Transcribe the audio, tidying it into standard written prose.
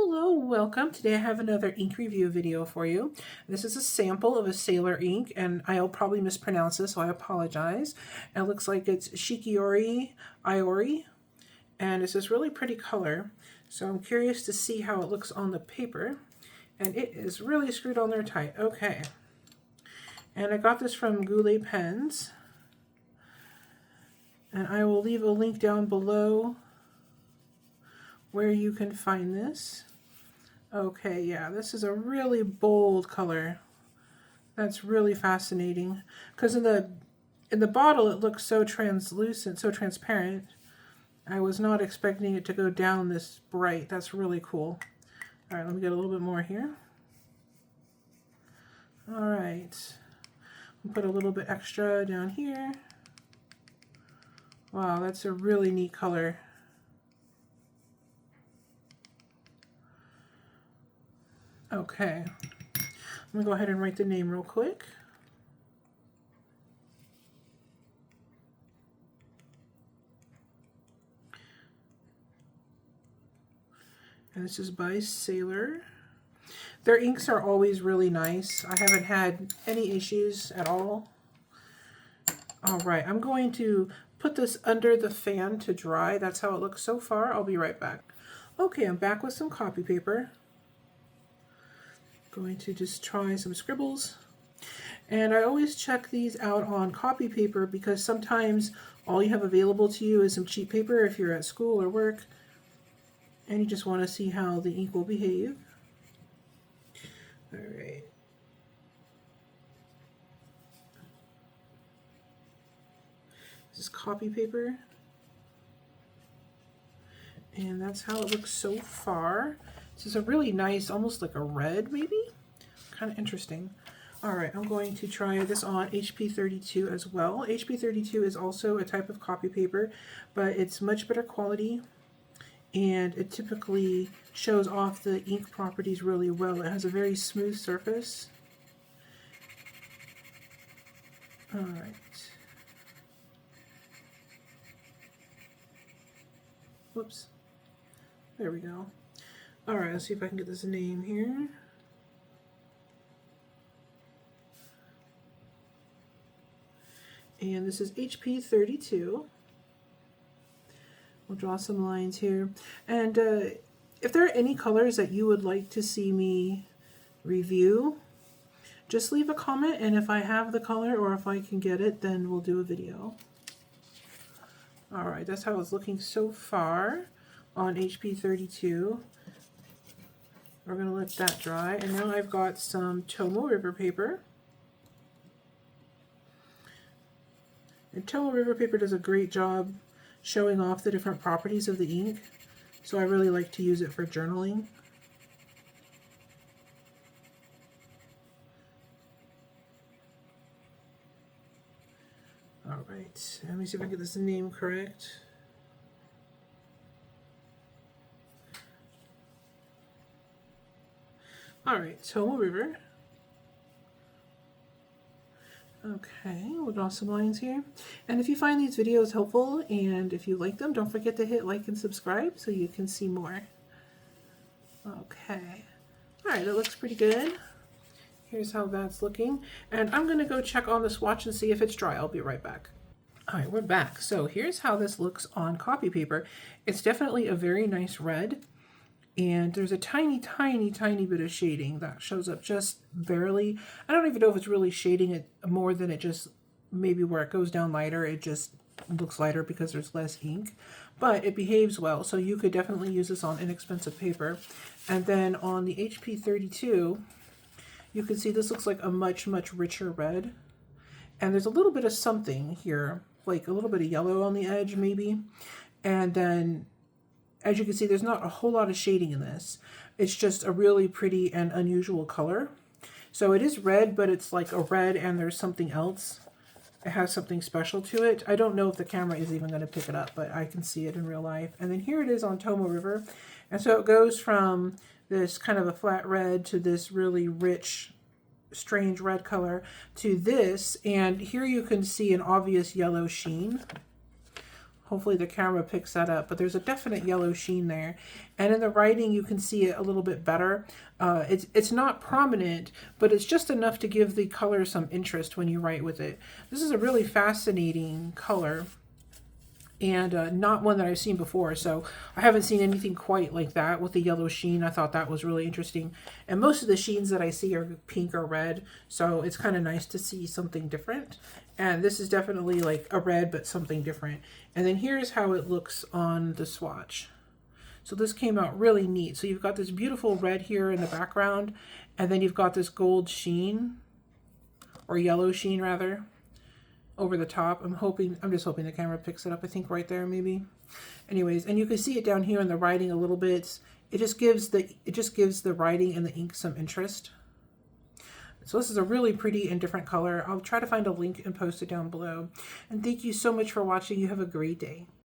Hello, welcome. Today I have another ink review video for you. This is a sample of a Sailor ink, and I'll probably mispronounce this, so I apologize. It looks like it's Shikiori Irori, and it's this really pretty color. So I'm curious to see how it looks on the paper, and it is really screwed on there tight. Okay, and I got this from Goulet Pens, and I will leave a link down below where you can find this. Okay, yeah, this is a really bold color. That's really fascinating, because in the bottle it looks so translucent, so transparent. I was not expecting it to go down this bright. That's really cool. All right, let me get a little bit more here. All right, I'll put a little bit extra down here. Wow, that's a really neat color. Okay, I'm gonna go ahead and write the name real quick. And this is by Sailor. Their inks are always really nice. I haven't had any issues at all. All right, I'm going to put this under the fan to dry. That's how it looks so far. I'll be right back. Okay, I'm back with some copy paper. Going to just try some scribbles. And I always check these out on copy paper because sometimes all you have available to you is some cheap paper if you're at school or work and you just want to see how the ink will behave. All right. This is copy paper. And that's how it looks so far. This is a really nice, almost like a red maybe. Kind of interesting. All right, I'm going to try this on HP 32 as well. HP 32 is also a type of copy paper, but it's much better quality and it typically shows off the ink properties really well. It has a very smooth surface. All right. Whoops. There we go. All right, let's see if I can get this name here. And this is HP 32. We'll draw some lines here. And if there are any colors that you would like to see me review, just leave a comment, and if I have the color or if I can get it, then we'll do a video. All right, that's how it's looking so far on HP 32. We're going to let that dry, and now I've got some Tomoe River paper. And Tomoe River paper does a great job showing off the different properties of the ink, so I really like to use it for journaling. All right, let me see if I get this name correct. All right, Tomoe River. Okay, we'll draw some lines here. And if you find these videos helpful and if you like them, don't forget to hit like and subscribe so you can see more. Okay. All right, it looks pretty good. Here's how that's looking. And I'm gonna go check on the swatch and see if it's dry. I'll be right back. All right, we're back. So here's how this looks on copy paper. It's definitely a very nice red. And there's a tiny, tiny, tiny bit of shading that shows up just barely. I don't even know if it's really shading it more than it just, maybe where it goes down lighter, it just looks lighter because there's less ink. But it behaves well, so you could definitely use this on inexpensive paper. And then on the HP 32, you can see this looks like a much, much richer red. And there's a little bit of something here, like a little bit of yellow on the edge maybe. And then as you can see, there's not a whole lot of shading in this. It's just a really pretty and unusual color. So it is red, but it's like a red and there's something else. It has something special to it. I don't know if the camera is even going to pick it up, but I can see it in real life. And then here it is on Tomoe River. And so it goes from this kind of a flat red to this really rich, strange red color to this. And here you can see an obvious yellow sheen. Hopefully the camera picks that up, but there's a definite yellow sheen there. And in the writing, you can see it a little bit better. It's not prominent, but it's just enough to give the color some interest when you write with it. This is a really fascinating color, and not one that I've seen before. So I haven't seen anything quite like that with the yellow sheen. I thought that was really interesting. And most of the sheens that I see are pink or red. So it's kind of nice to see something different. And this is definitely like a red, but something different. And then here's how it looks on the swatch. So this came out really neat. So you've got this beautiful red here in the background, and then you've got this gold sheen, or yellow sheen rather, over the top. I'm just hoping the camera picks it up. I think right there maybe. Anyways, and you can see it down here in the writing a little bit. It just gives the writing and the ink some interest. So this is a really pretty and different color. I'll try to find a link and post it down below. And thank you so much for watching. You have a great day.